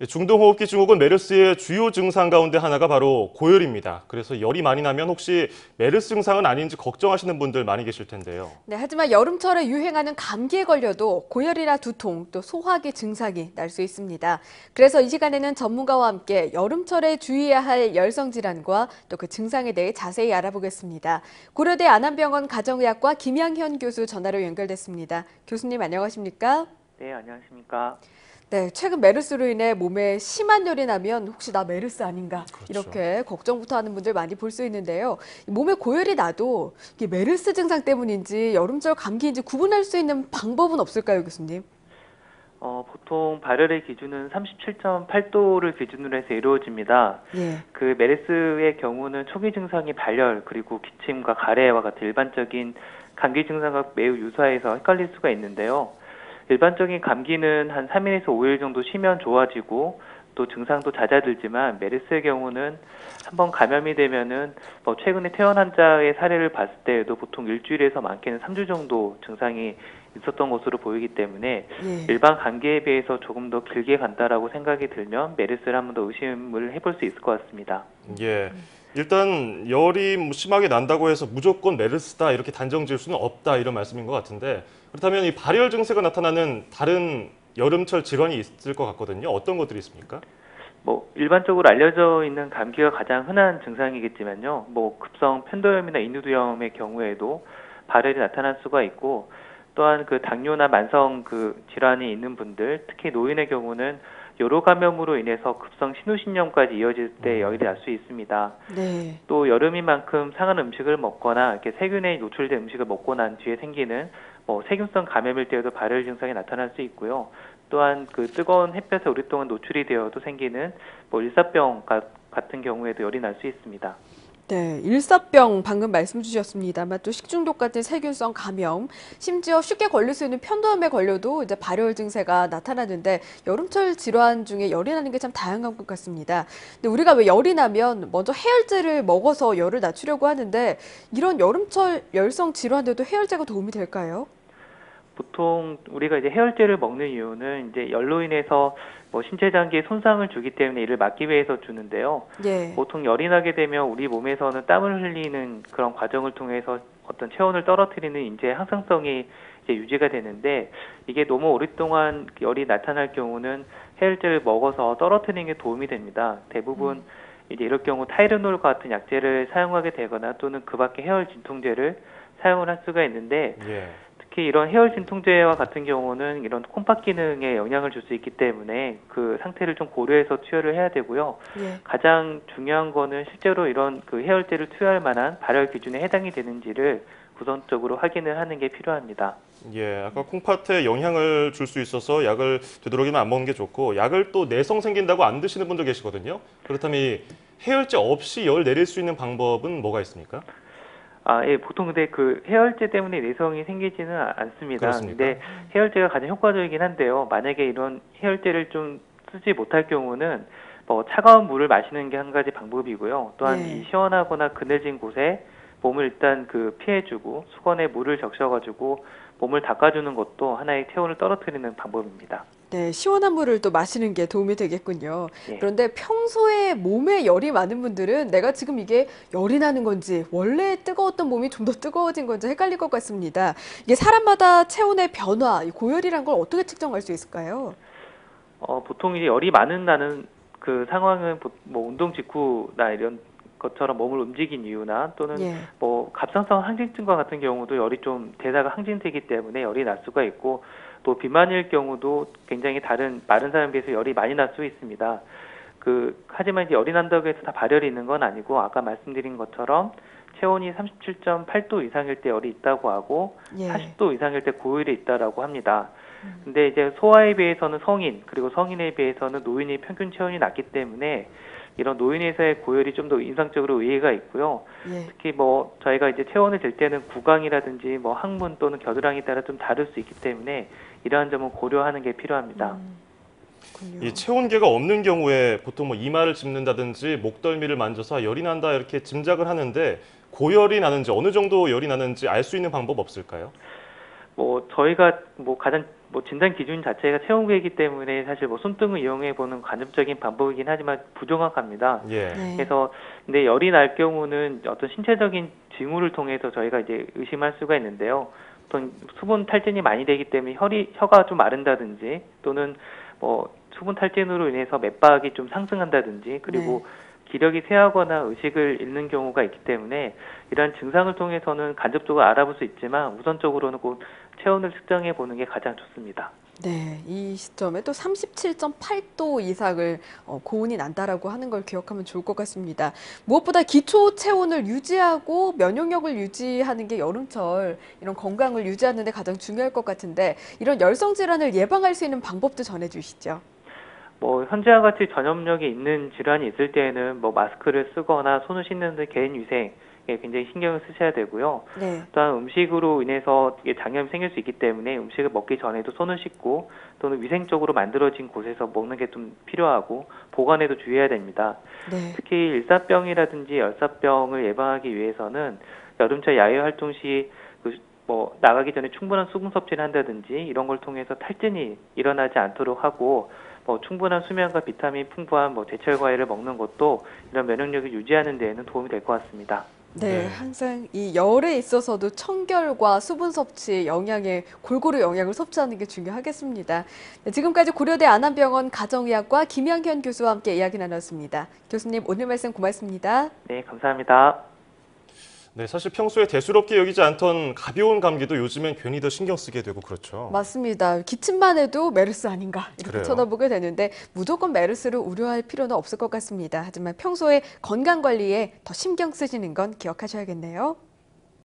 중동호흡기 증후군 메르스의 주요 증상 가운데 하나가 바로 고열입니다. 그래서 열이 많이 나면 혹시 메르스 증상은 아닌지 걱정하시는 분들 많이 계실 텐데요. 네, 하지만 여름철에 유행하는 감기에 걸려도 고열이나 두통, 또 소화기 증상이 날 수 있습니다. 그래서 이 시간에는 전문가와 함께 여름철에 주의해야 할 열성 질환과 또 그 증상에 대해 자세히 알아보겠습니다. 고려대 안암병원 가정의학과 김양현 교수 전화로 연결됐습니다. 교수님 안녕하십니까? 네, 안녕하십니까. 네, 최근 메르스로 인해 몸에 심한 열이 나면 혹시 나 메르스 아닌가 그렇죠. 이렇게 걱정부터 하는 분들 많이 볼 수 있는데요. 몸에 고열이 나도 이게 메르스 증상 때문인지 여름철 감기인지 구분할 수 있는 방법은 없을까요, 교수님? 보통 발열의 기준은 37.8도를 기준으로 해서 이루어집니다. 예. 그 메르스의 경우는 초기 증상이 발열, 그리고 기침과 가래와 같은 일반적인 감기 증상과 매우 유사해서 헷갈릴 수가 있는데요. 일반적인 감기는 한 3일에서 5일 정도 쉬면 좋아지고 또 증상도 잦아들지만 메르스의 경우는 한번 감염이 되면은 최근에 퇴원 환자의 사례를 봤을 때에도 보통 일주일에서 많게는 3주 정도 증상이 있었던 것으로 보이기 때문에 예. 일반 감기에 비해서 조금 더 길게 간다라고 생각이 들면 메르스를 한 번 더 의심을 해볼 수 있을 것 같습니다. 예. 일단 열이 심하게 난다고 해서 무조건 메르스다 이렇게 단정 지을 수는 없다 이런 말씀인 것 같은데 그렇다면 이 발열 증세가 나타나는 다른 여름철 질환이 있을 것 같거든요. 어떤 것들이 있습니까? 일반적으로 알려져 있는 감기가 가장 흔한 증상이겠지만요. 급성 편도염이나 인후두염의 경우에도 발열이 나타날 수가 있고 또한 그 당뇨나 만성 그 질환이 있는 분들, 특히 노인의 경우는 요로 감염으로 인해서 급성 신우신염까지 이어질 때 열이 날 수 있습니다. 네. 또 여름인 만큼 상한 음식을 먹거나 이렇게 세균에 노출된 음식을 먹고 난 뒤에 생기는 세균성 감염일 때에도 발열 증상이 나타날 수 있고요. 또한 그 뜨거운 햇볕에 오랫동안 노출이 되어도 생기는 일사병 같은 경우에도 열이 날 수 있습니다. 네, 일사병 방금 말씀 주셨습니다만 또 식중독 같은 세균성 감염, 심지어 쉽게 걸릴 수 있는 편도염에 걸려도 이제 발열 증세가 나타나는데 여름철 질환 중에 열이 나는 게 참 다양한 것 같습니다. 근데 우리가 왜 열이 나면 먼저 해열제를 먹어서 열을 낮추려고 하는데 이런 여름철 열성 질환에도 해열제가 도움이 될까요? 보통 우리가 이제 해열제를 먹는 이유는 이제 열로 인해서 신체 장기에 손상을 주기 때문에 이를 막기 위해서 주는데요. 예. 보통 열이 나게 되면 우리 몸에서는 땀을 흘리는 그런 과정을 통해서 어떤 체온을 떨어뜨리는 인체의 항상성이 이제 유지가 되는데 이게 너무 오랫동안 열이 나타날 경우는 해열제를 먹어서 떨어뜨리는 게 도움이 됩니다. 대부분 이제 이럴 경우 타이레놀 같은 약제를 사용하게 되거나 또는 그 밖에 해열 진통제를 사용을 할 수가 있는데 예. 특히 이런 해열 진통제와 같은 경우는 이런 콩팥 기능에 영향을 줄 수 있기 때문에 그 상태를 좀 고려해서 투여를 해야 되고요. 예. 가장 중요한 거는 실제로 이런 그 해열제를 투여할 만한 발열 기준에 해당이 되는지를 우선적으로 확인을 하는 게 필요합니다. 예. 아까 콩팥에 영향을 줄 수 있어서 약을 되도록이면 안 먹는 게 좋고 약을 또 내성 생긴다고 안 드시는 분들 계시거든요. 그렇다면 이 해열제 없이 열 내릴 수 있는 방법은 뭐가 있습니까? 예, 보통 근데 그 해열제 때문에 내성이 생기지는 않습니다. 그렇습니까? 근데 해열제가 가장 효과적이긴 한데요. 만약에 이런 해열제를 좀 쓰지 못할 경우는 차가운 물을 마시는 게 한 가지 방법이고요. 또한 예. 이 시원하거나 그늘진 곳에 몸을 일단 그 피해주고 수건에 물을 적셔가지고 몸을 닦아주는 것도 하나의 체온을 떨어뜨리는 방법입니다. 네, 시원한 물을 또 마시는 게 도움이 되겠군요. 예. 그런데 평소에 몸에 열이 많은 분들은 내가 지금 이게 열이 나는 건지 원래 뜨거웠던 몸이 좀 더 뜨거워진 건지 헷갈릴 것 같습니다. 이게 사람마다 체온의 변화, 이 고열이란 걸 어떻게 측정할 수 있을까요? 보통 이제 열이 많은 나는 그 상황은 운동 직후나 이런 것처럼 몸을 움직인 이유나 또는 예. 갑상선 항진증과 같은 경우도 열이 좀 대사가 항진되기 때문에 열이 날 수가 있고 또 비만일 경우도 굉장히 다른 마른 사람에 비해서 열이 많이 날 수 있습니다. 하지만 이제 열이 난다고 해서 다 발열이 있는 건 아니고 아까 말씀드린 것처럼 체온이 37.8도 이상일 때 열이 있다고 하고 예. 40도 이상일 때 고열이 있다라고 합니다. 근데 이제 소아에 비해서는 성인 그리고 성인에 비해서는 노인이 평균 체온이 낮기 때문에 이런 노인에서의 고열이 좀 더 인상적으로 의의가 있고요. 예. 특히 저희가 이제 체온을 잴 때는 구강이라든지 항문 또는 겨드랑이에 따라 좀 다를 수 있기 때문에 이러한 점은 고려하는 게 필요합니다. 그렇군요. 이 체온계가 없는 경우에 보통 이마를 짚는다든지 목덜미를 만져서 열이 난다 이렇게 짐작을 하는데 고열이 나는지 어느 정도 열이 나는지 알 수 있는 방법 없을까요? 저희가 가장 진단 기준 자체가 체온계이기 때문에 사실 손등을 이용해 보는 간접적인 방법이긴 하지만 부정확합니다. 예. 네. 그래서 근데 열이 날 경우는 어떤 신체적인 징후를 통해서 저희가 이제 의심할 수가 있는데요. 보통 수분 탈진이 많이 되기 때문에 혀가 좀 마른다든지 또는 수분 탈진으로 인해서 맥박이 좀 상승한다든지 그리고 기력이 쇠하거나 의식을 잃는 경우가 있기 때문에 이러한 증상을 통해서는 간접적으로 알아볼 수 있지만 우선적으로는 꼭 체온을 측정해 보는 게 가장 좋습니다. 네, 이 시점에 또 37.8도 이상을 고온이 난다라고 하는 걸 기억하면 좋을 것 같습니다. 무엇보다 기초 체온을 유지하고 면역력을 유지하는 게 여름철 이런 건강을 유지하는 데 가장 중요할 것 같은데 이런 열성 질환을 예방할 수 있는 방법도 전해주시죠. 현재와 같이 전염력이 있는 질환이 있을 때에는 마스크를 쓰거나 손을 씻는 등 개인 위생에 굉장히 신경을 쓰셔야 되고요. 네. 또한 음식으로 인해서 장염이 생길 수 있기 때문에 음식을 먹기 전에도 손을 씻고 또는 위생적으로 만들어진 곳에서 먹는 게 좀 필요하고 보관에도 주의해야 됩니다. 네. 특히 일사병이라든지 열사병을 예방하기 위해서는 여름철 야외 활동 시 나가기 전에 충분한 수분 섭취를 한다든지 이런 걸 통해서 탈진이 일어나지 않도록 하고 충분한 수면과 비타민 풍부한 제철 과일을 먹는 것도 이런 면역력을 유지하는 데에는 도움이 될 것 같습니다. 네, 네. 항상 이 열에 있어서도 청결과 수분 섭취 골고루 영양을 섭취하는 게 중요하겠습니다. 네, 지금까지 고려대 안암병원 가정의학과 김양현 교수와 함께 이야기 나눴습니다. 교수님, 오늘 말씀 고맙습니다. 네, 감사합니다. 네, 사실 평소에 대수롭게 여기지 않던 가벼운 감기도 요즘엔 괜히 더 신경 쓰게 되고 그렇죠. 맞습니다. 기침만 해도 메르스 아닌가 이렇게 그래요. 쳐다보게 되는데 무조건 메르스를 우려할 필요는 없을 것 같습니다. 하지만 평소에 건강 관리에 더 신경 쓰시는 건 기억하셔야겠네요.